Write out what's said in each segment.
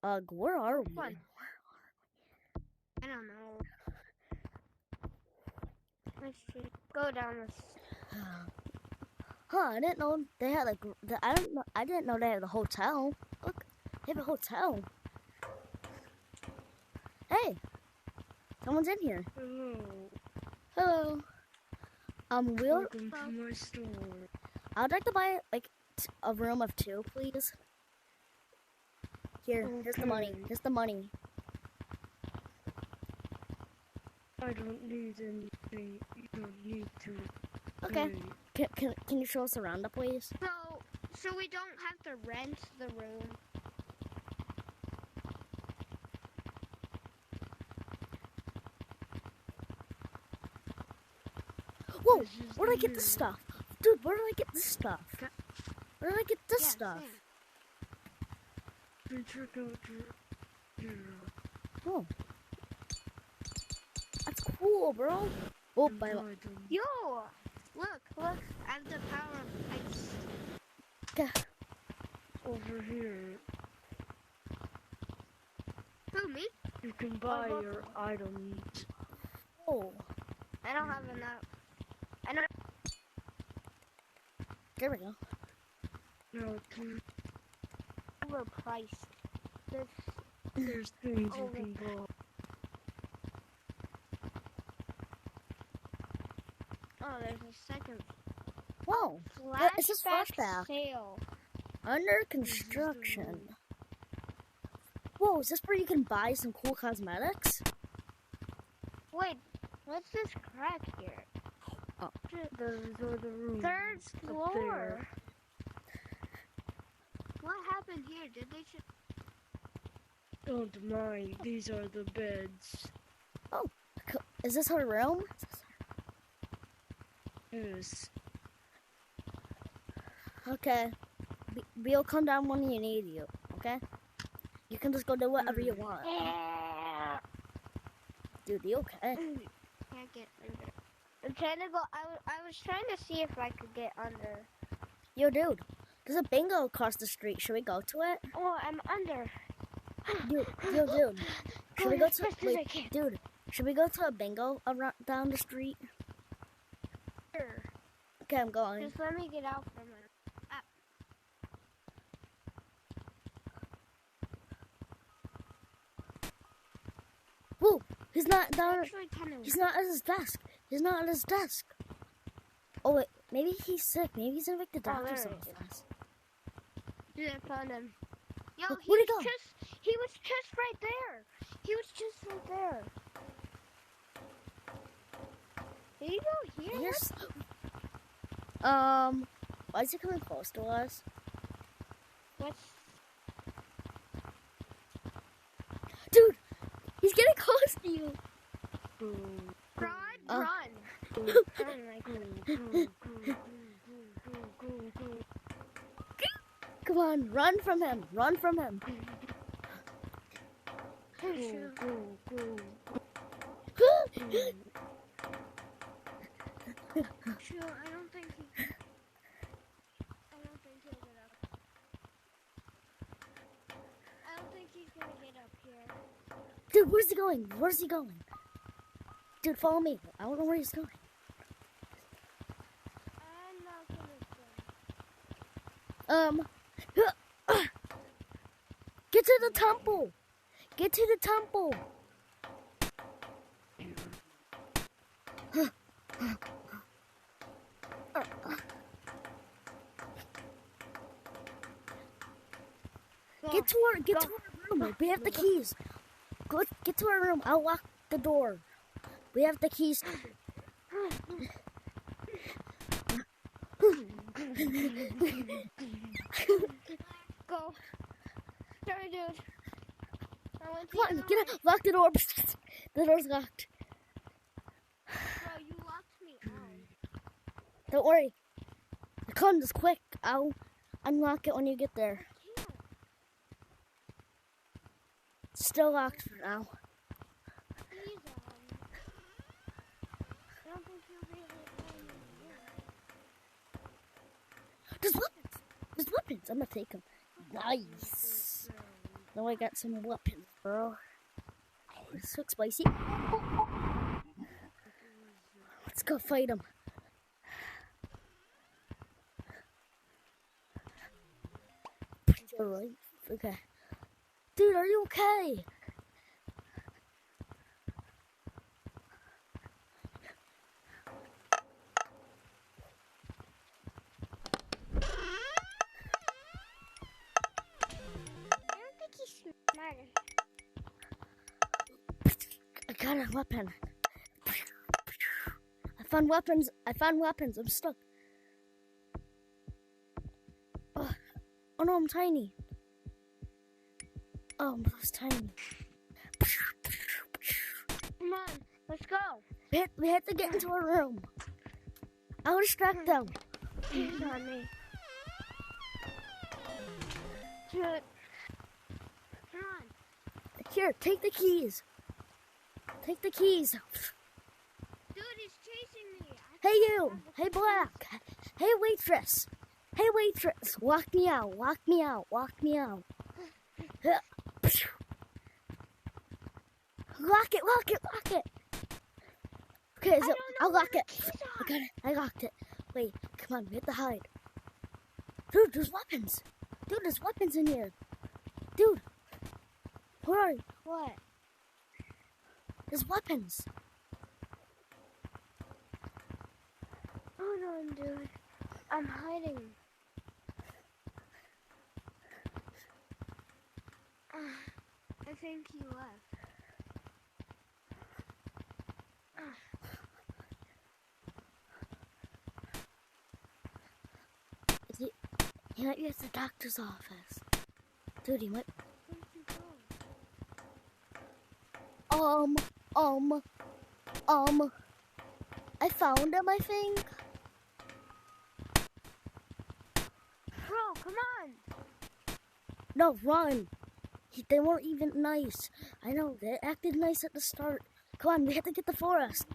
Where are we? Fun. I don't know. Let's see. Go down this. Huh? I didn't know they had like. I didn't know they had a hotel. Look, they have a hotel. Hey, someone's in here. Hello. Hello. Welcome to my store. I'd like to buy like a room of 2, please. Here, here's the money. Okay. Here's the money. I don't need anything. You don't need to. Okay. pay. Can you show us around, please? So we don't have to rent the room. Whoa! This is Where did I the get this room. stuff? Dude, where did I get this stuff? Where did I get this Yeah, stuff? same. Then check out your Oh. That's cool, bro. Oh, by the way. item. Yo! Look. I have the power of ice. Over here, Who, me? you can buy look. your items. Oh, I don't have enough. I don't. there we go. Now, Overpriced. there's things you Oh. can buy. Oh, there's a second. Whoa. Flashback, It's just flashback. sale. Under construction. Whoa, is this where you can buy some cool cosmetics? Wait, what's this crack here? Those are the rooms. Third up floor. there. What happened here? Did they just... Don't mind. These are the beds. Is this her room? Yes. Okay. We'll come down when you need you, okay? You can just go do whatever you want. Dude, you okay? Can't get under. I'm trying to go... I was trying to see if I could get under. Yo, dude. There's a bingo across the street. Should we go to it? Oh, I'm under. Dude. Should we go to... As fast as I can. Dude. Should we go to a bingo around down the street? Sure. Okay, I'm going. Just let me get out from it. Whoa! He's not down. Actually, kind of. He's not at his desk. He's not at his desk. Oh wait, maybe he's sick. Maybe he's in like the Oh, there doctor's he is. office. Dude, I found him. Yo, Look, he where'd was he go? he was just right there. He was just right there. Did he go here? Here's. Why is he coming close to us? What's... Dude, he's getting close to you. Boom. Run, Oh. run. Run like Come on, run from him. Run from him. Go, go. Sure, I don't think he'll get up. I don't think he's gonna get up here. Dude, where's he going? Where's he going? Dude, follow me. I don't know where he's going. I'm not gonna Get to the temple. Get to the temple. Get to our room. We have the keys. Go get to our room. I'll lock the door. We have the keys. go. Sorry, dude. I went Come on, the get out. Lock the door. The door's locked. Bro, you locked me out. Don't worry. Come, just quick. I'll unlock it when you get there. I can't. It's still locked for now. Please, I don't think you'll be able to find me here. There's weapons. There's weapons. I'm gonna take them. Nice. Now I got some weapons, bro. This looks spicy. Let's go fight him. Alright, okay. Dude, are you okay? I don't think he's smart. I got a weapon. I found weapons. I'm stuck. Oh no, I'm tiny. Oh, I'm so tiny. Come on, let's go. We have to get into our room. I'll distract them. He's on me. Dude. Come on. Here, take the keys. Take the keys. Dude, he's chasing me. Hey you. Hey Black. Hey waitress. Hey waitress. Walk me out. Walk me out. Walk me out. Lock it. Lock it. Lock it. Okay, so I'll lock it. I got it. I locked it. Wait, come on. We have to hide. Dude, there's weapons. Dude, there's weapons in here. Dude. Where are you? What? There's weapons. Hold on, dude. I'm hiding. I think he left. He might be at the doctor's office. Dude, he might. Where'd you go? I found him, I think. Bro, come on. No, run. They weren't even nice. I know, they acted nice at the start. Come on, we have to get the forest.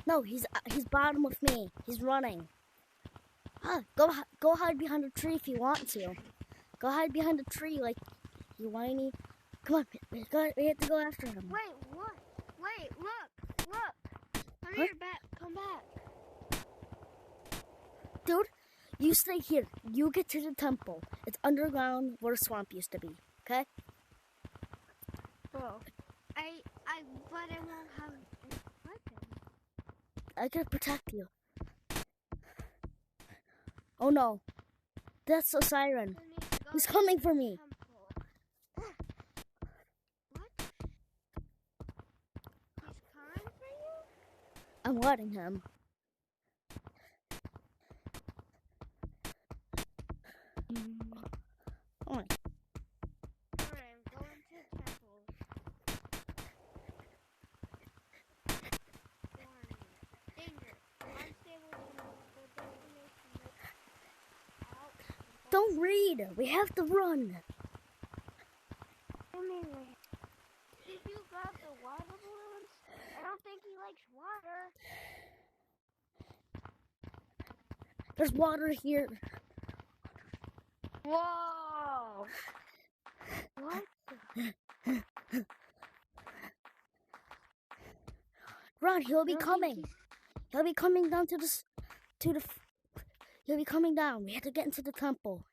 No, he's bottom with me. He's running. Go hide behind a tree if you want to. Go hide behind a tree like you whiny. Come on, we have to go after him. Wait, what? Wait, look. Come here, back. Come back. Dude, you stay here. You get to the temple. It's underground where the swamp used to be. Okay? Bro, but I won't have a weapon. I can protect you. Oh no. That's a siren. I need to go He's to coming the for me. temple. What? He's coming for you? I'm letting him. Oh my. Alright, I'm going to the temple. Warning. Danger. Unstable destination. Out. Don't read. We have to run. Anyway. Did you grab the water balloons? I don't think he likes water. There's water here. Whoa! What? Run, he'll be I don't think coming. he's- He'll be coming down he'll be coming down. We have to get into the temple.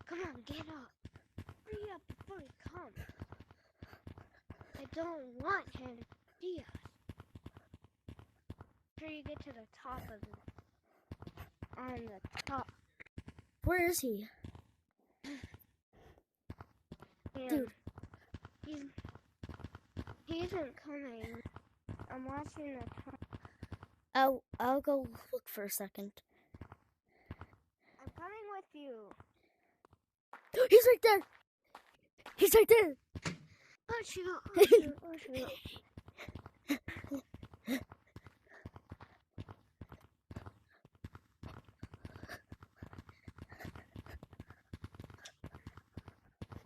Come on, get up. Hurry up before he comes. I don't want him to see us. Sure you get to the top of it. On the top. Where is he? And Dude. He isn't coming. I'm watching the top. I'll go look for a second. I'm coming with you. He's right there. He's right there. Oh shoot, oh shoot, oh shoot.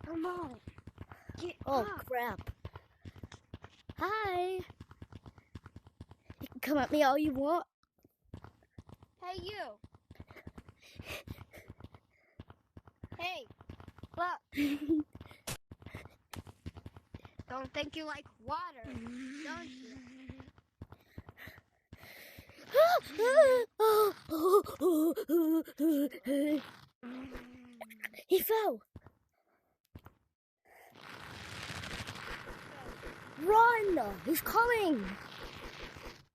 Come on. Get Oh up. crap. Hi. come at me all you want. Hey, you. Hey, look. Don't think you like water, don't you? He fell. Run! He's coming.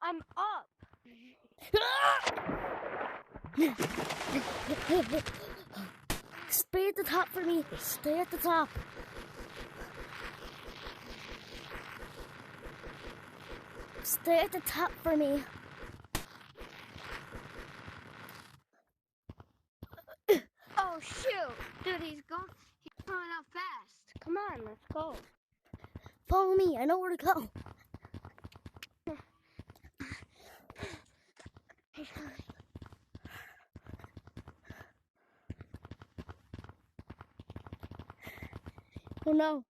I'm up. Stay at the top for me. Stay at the top. Stay at the top for me. Oh, shoot. Dude, he's coming out fast. Come on, let's go. Follow me. I know where to go. Oh no.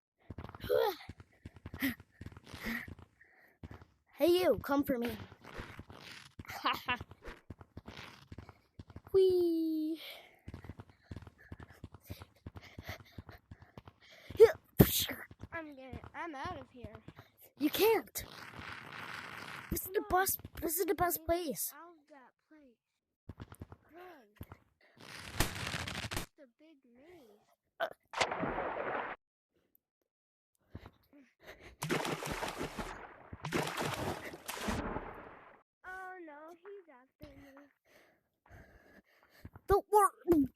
Hey you, come for me. Whee. I'm out of here. You can't. This is the best place. Out of that place. Run. It's just a big maze. Oh no, he's after me. Don't worry.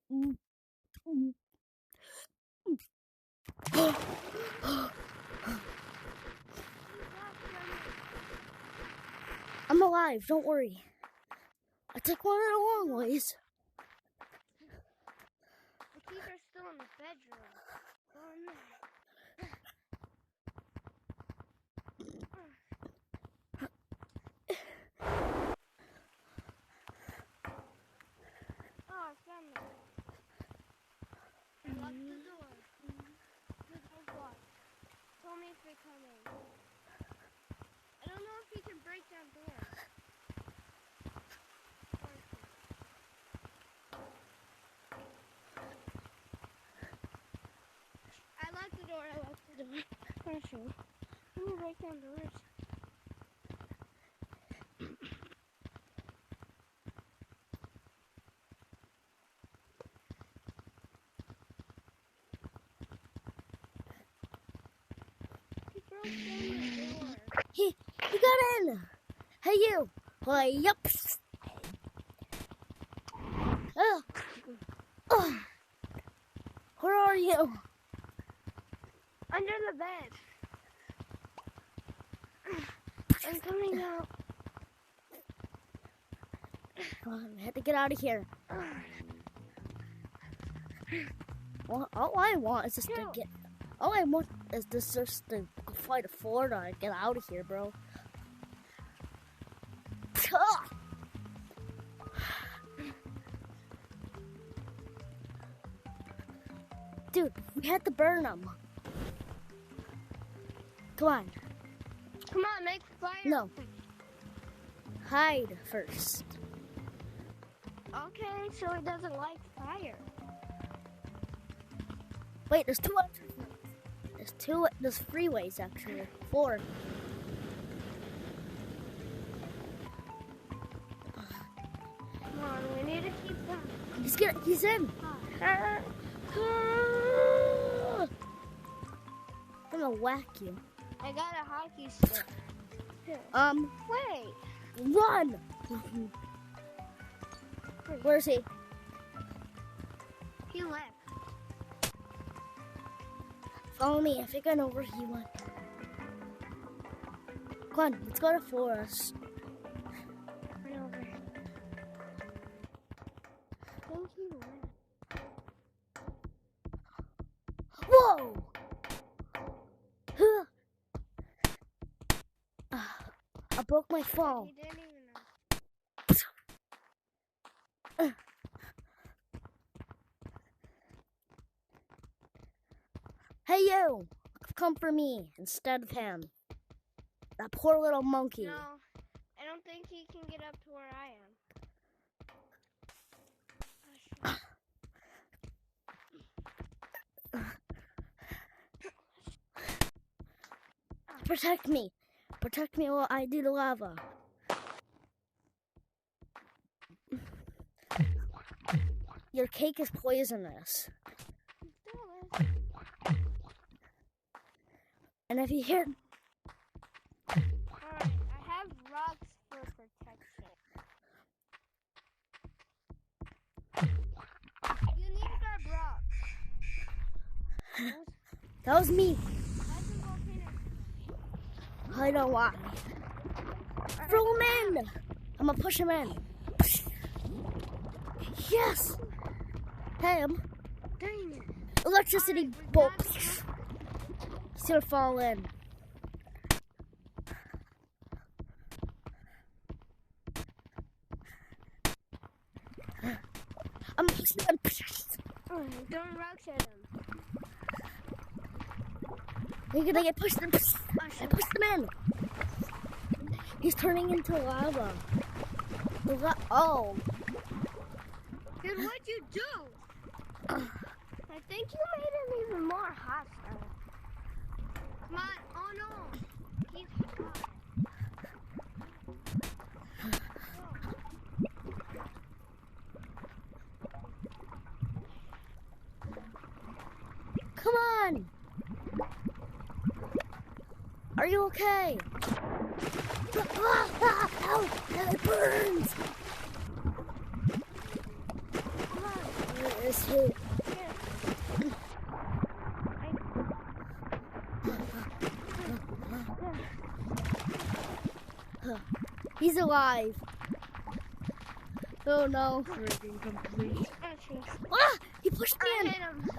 He's after me. I'm alive, don't worry. I took one of the long ways. The keys are still in the bedroom. Oh no. Oh, I found it. Lock the door. The door's locked. Tell me if they're coming. I don't know if he can break down doors. I locked the door. Marshall, can you break down doors? He broke down the door. He got in. Hey you. Yep. Where are you? Under the bed. I'm coming out. I had to get out of here. Well, all I want is just to get. All I want is just to fly to Florida and get out of here, bro. Dude, we had to burn them. Come on. Come on, make fire. No. Hide first. Okay, so he doesn't like fire. Wait, there's two entrances. There's three ways actually. 4. Come on, we need to keep them. He's in. I'm gonna whack you. I got a hockey stick. Wait. Run! Where is he? He left. Follow me. I think I know where he went. Come on, let's go to Forest. Right over. I think he left. Whoa! I broke my phone. He didn't even know. Hey you! Come for me instead of him. That poor little monkey. No, I don't think he can get up to where I am. Protect me. Protect me while I do the lava. Your cake is poisonous. And if you hear... Alright, I have rocks for protection. You need to grab rocks. That was me. That's a volcano. I don't want. Throw him in. I'm gonna push him in. Yes. Him. Dang it. Electricity bolt. He's gonna fall in. I'm pushing him. Don't rocks at him. You're gonna get pushed in. I pushed him in. He's turning into lava. Oh. Dude, what'd you do? I think you made him even more hostile. Come on. Oh no. He's hot. Come on. Are you okay? Ow! It burns! Come on. Where is he? He's alive. Oh no. Freaking complete. Ah! He pushed me I in. hit him.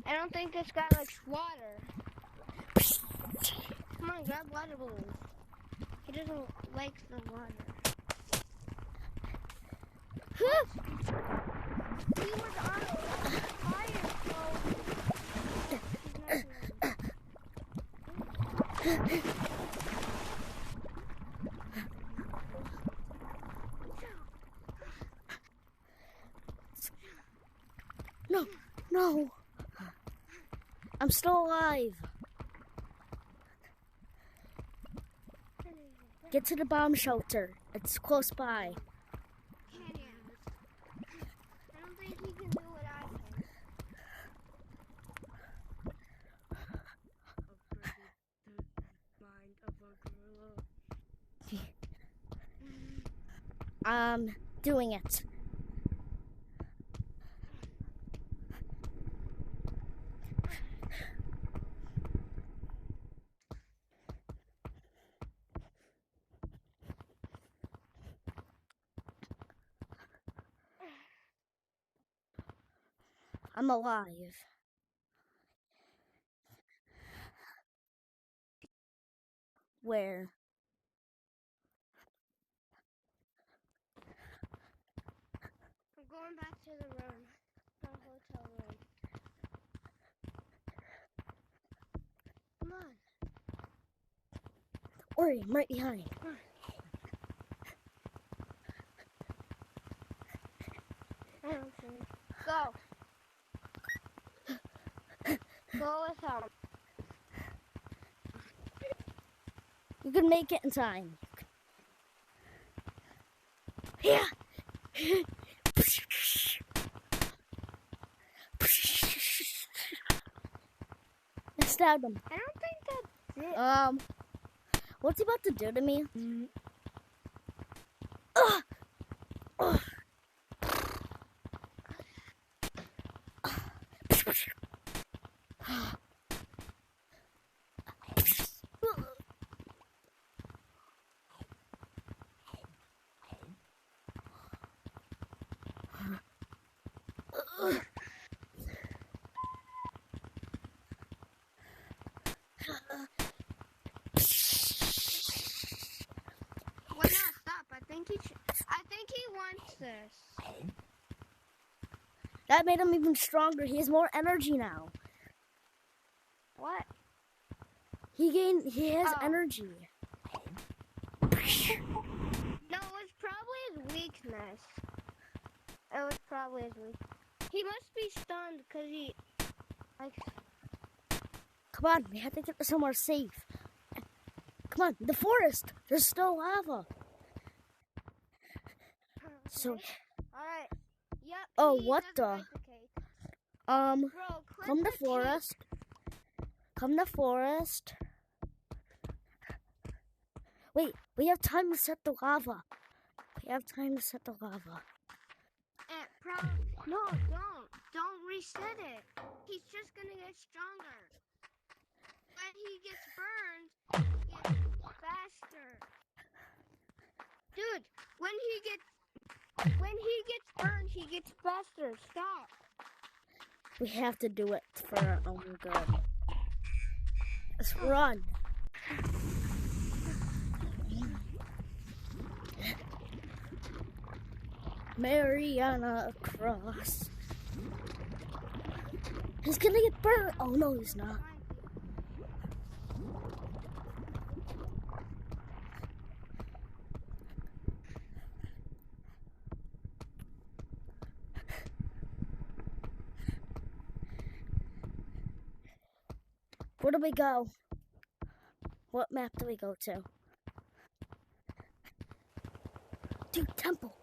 I don't think this guy likes water. Come on, grab water balloons. He doesn't like the water. He was on fire, so he's not No, no. I'm still alive. Get to the bomb shelter. It's close by. I don't think he can do what I can. Upgraded the mind of a gorilla. Doing it. I'm alive. Where? I'm going back to the room. The hotel room. Come on. Don't worry, I'm right behind. I don't see him. Go. Go with him. You can make it in time. Yeah. I stabbed him. I don't think that's it. What's he about to do to me? Why not stop? I think he wants this. That made him even stronger. He has more energy now. What? He has Oh. energy. No, it was probably his weakness. It was probably his weakness. He must be stunned because he, like, Come on, we have to get to somewhere safe. Come on, the forest. There's still lava. So, alright. Yep. Oh, he what doesn't the? like the cake. Bro, click come the to forest. Come to forest. Wait, we have time to set the lava. We have time to set the lava. No, don't reset it. He's just gonna get stronger. When he gets burned, he gets faster. Dude, when he gets burned, he gets faster. Stop. We have to do it for our own good. Let's run. Mariana Cross. He's gonna get burned. Oh no, he's not. Where do we go? What map do we go to? Dude, temple.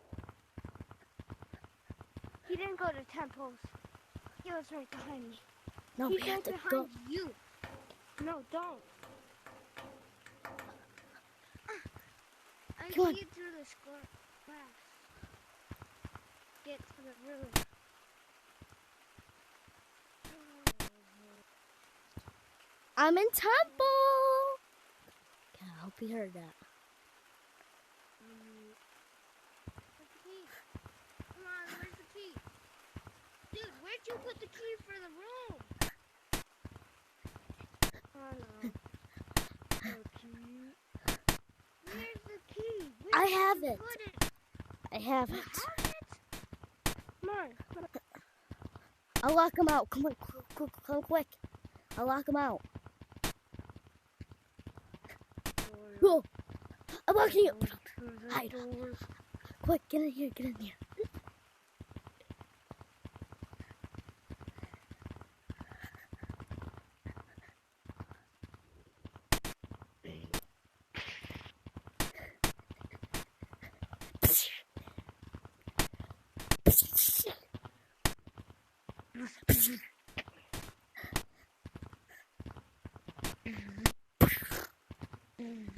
He didn't go to temples. He was right behind me. No, He we have went to behind go. you. No, don't. I Come on. see it through the glass. Get to the room. I'm in temple. Yeah, I hope you heard that. Where's the key? Come on, where's the key? Dude, where'd you put the key for the room? Oh no. Where's the key? I Where did have you it. put it? I have You it. have it? Come on. I'll lock him out. Come on, come quick. I'll lock him out. Whoa! I'm locking you. Hide. Quick, get in here, get in here.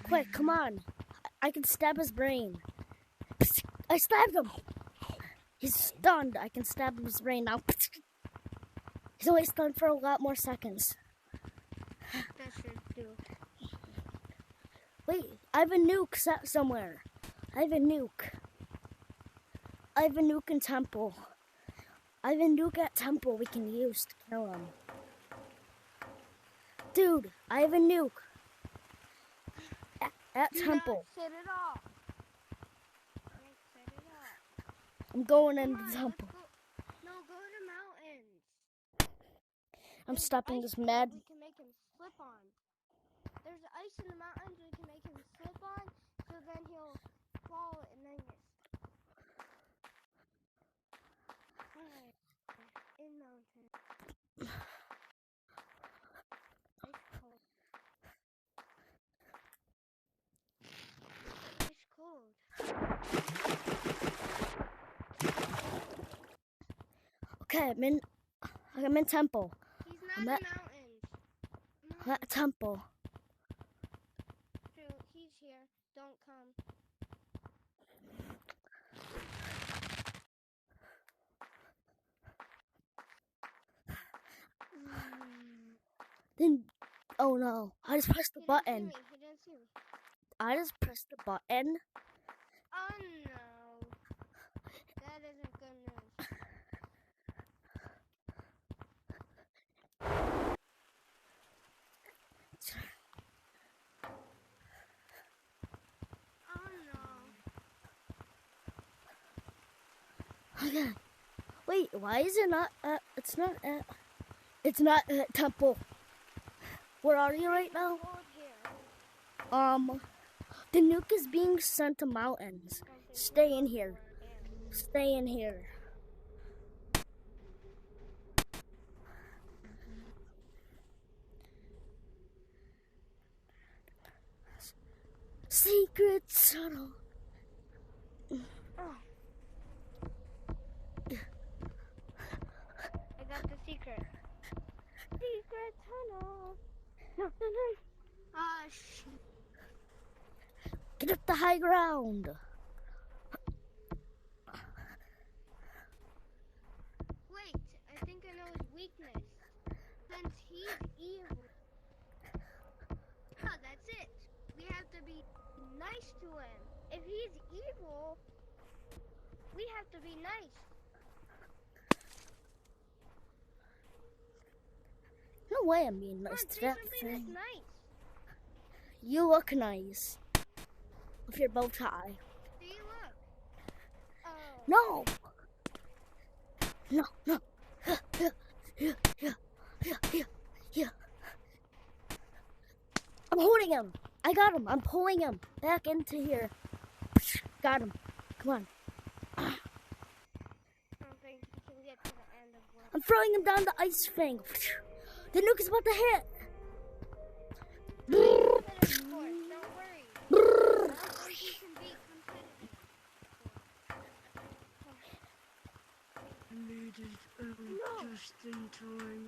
Quick, come on. I can stab his brain. I stabbed him. He's stunned. I can stab his brain now. He's only stunned for a lot more seconds. That should do. Wait, I have a nuke set somewhere. I have a nuke. I have a nuke in temple. I have a nuke at temple we can use to kill him. Dude, I have a nuke. At Do temple. not set it off. Don't set it off. I'm going Come into on, the let's temple. go. No, go to mountains. I'm There's stopping ice this there mad. we can make him slip on. There's ice in the mountains we can make him slip on, so then he'll fall and then get Alright. In mountain. Ice cold. Ice cold. Okay, I'm in temple. He's not I'm in at- mountains. I'm at temple. True, he's here. Don't come. Then, oh no, I just pressed the He button. didn't see me. He didn't see me. I just pressed the button. Oh no. That isn't good news. Oh no. Okay, Wait, why is it not? It's not at temple. Where are you right now? Hold here. The nuke is being sent to mountains. Stay in here. Stay in here. Secret tunnel. I got the secret. Secret tunnel. No. Get up the high ground. Wait, I think I know his weakness. Since he's evil. Oh, that's it. We have to be nice to him. If he's evil, we have to be nice. No way I'm being Come nice on, to say that something that's thing. nice. You look nice. With your bow tie. Do you look? Oh. No! No. Yeah. I'm holding him. I got him. I'm pulling him back into here. Got him. Come on. I don't think we can get to the end of what. I'm throwing him down the ice thing. The nuke is about to hit. Don't worry. I don't think he can be competitive. Made it just in time.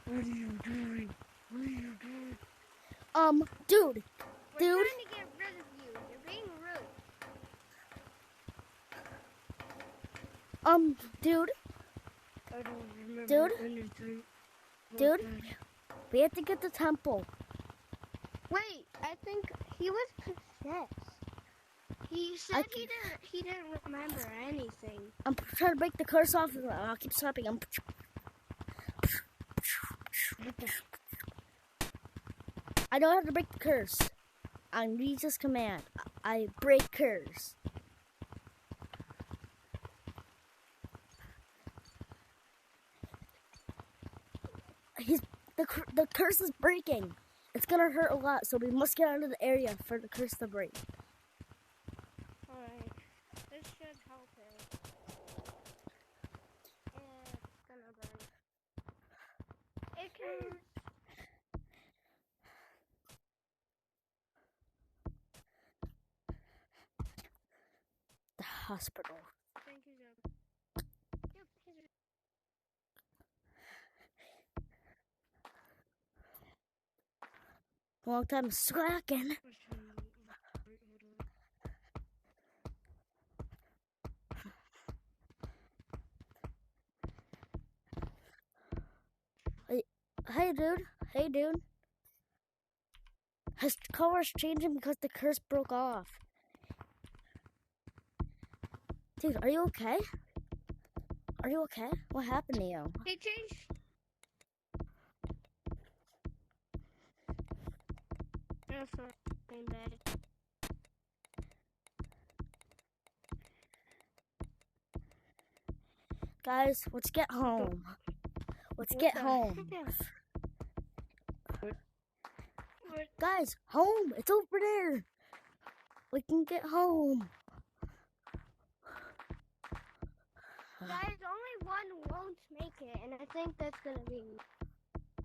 What are you doing? What are you doing? Dude. We're trying to get rid of you. You're being rude. Dude. I don't remember Dude? anything. Dude. We have to get the temple. Wait, I think he was possessed. He said he didn't remember anything. I'm trying to break the curse off. I'll keep slapping him. I know how to break the curse. On Jesus' command, I break curse. The curse is breaking. It's gonna hurt a lot, so we must get out of the area for the curse to break. Alright, this should help him. And it's gonna burn. It can. The hospital. Thank you, Zoe. Yep, Long time slacking. Hey, dude. His color's changing because the curse broke off. Dude, are you okay? Are you okay? What happened to you? He changed. That's not bad. Guys, let's get home. Let's get home. Guys, home. It's over there. We can get home. Guys, only one won't make it, and I think that's gonna be.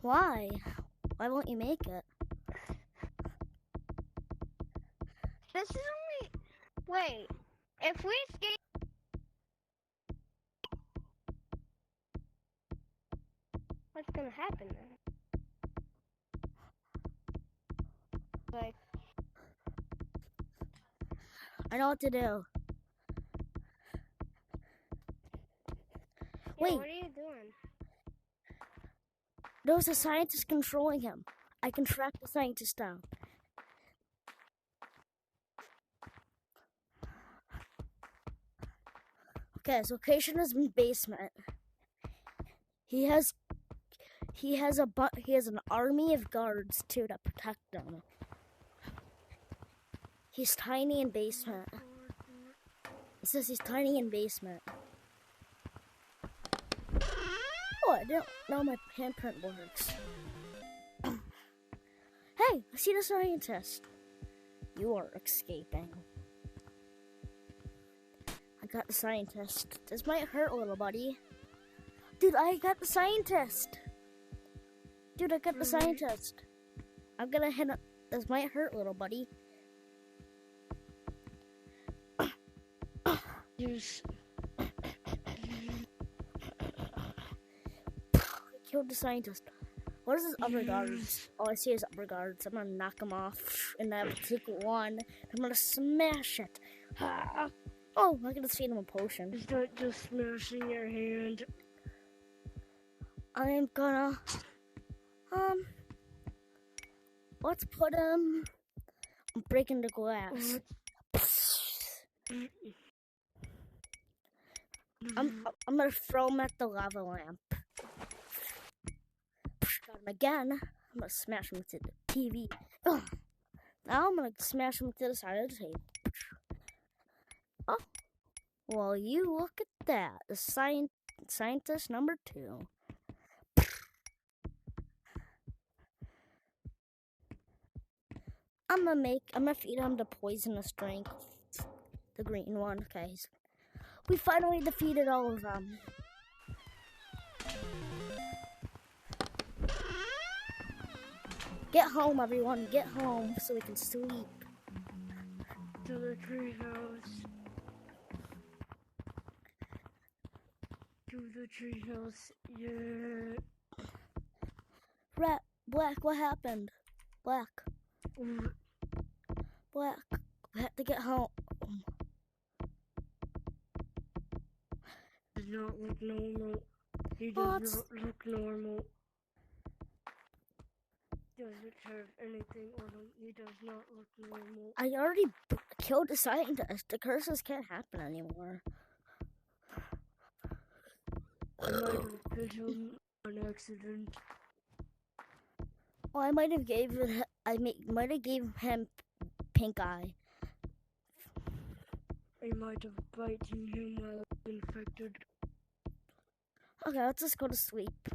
Why? Why won't you make it? This is only. Wait, if we escape. What's gonna happen then? Like. I know what to do. Yeah, Wait. what are you doing? There's a scientist controlling him. I can track the scientist down. Okay, his location is in the basement. he has an army of guards too to protect him. He's tiny in basement. It says he's tiny in basement. Oh, I didn't know my handprint works. Hey, I see the scientist. You are escaping. I got the scientist. This might hurt a little, buddy. Dude, I got the scientist. Dude, I got the scientist. I'm gonna hit him. This might hurt, little buddy. Yes. Killed the scientist. What is his upper guards? Oh, I see his upper guards. I'm gonna knock him off. And I have to take one. I'm gonna smash it. Oh, I can feed him a potion. Is that just smashing your hand? I'm gonna... let's put him... I'm breaking the glass. I'm gonna throw him at the lava lamp. Got him again. I'm gonna smash him to the TV. Ugh. Now I'm gonna smash him to the side of the table. Oh, well, you look at that. The scientist number 2. I'm gonna feed him the poisonous drink. The green one. Okay. We finally defeated all of them. Get home, everyone. Get home so we can sleep. To the treehouse. To the treehouse, yeah. Black, what happened? Black. Black, we have to get home. Does not look normal. He does not look normal. Doesn't have anything on him. He does not look normal. I already killed the scientist. The curses can't happen anymore. I might have hit him on accident. Well, I might have gave him pink eye. I might have biting him while infected. Okay, let's just go to sleep.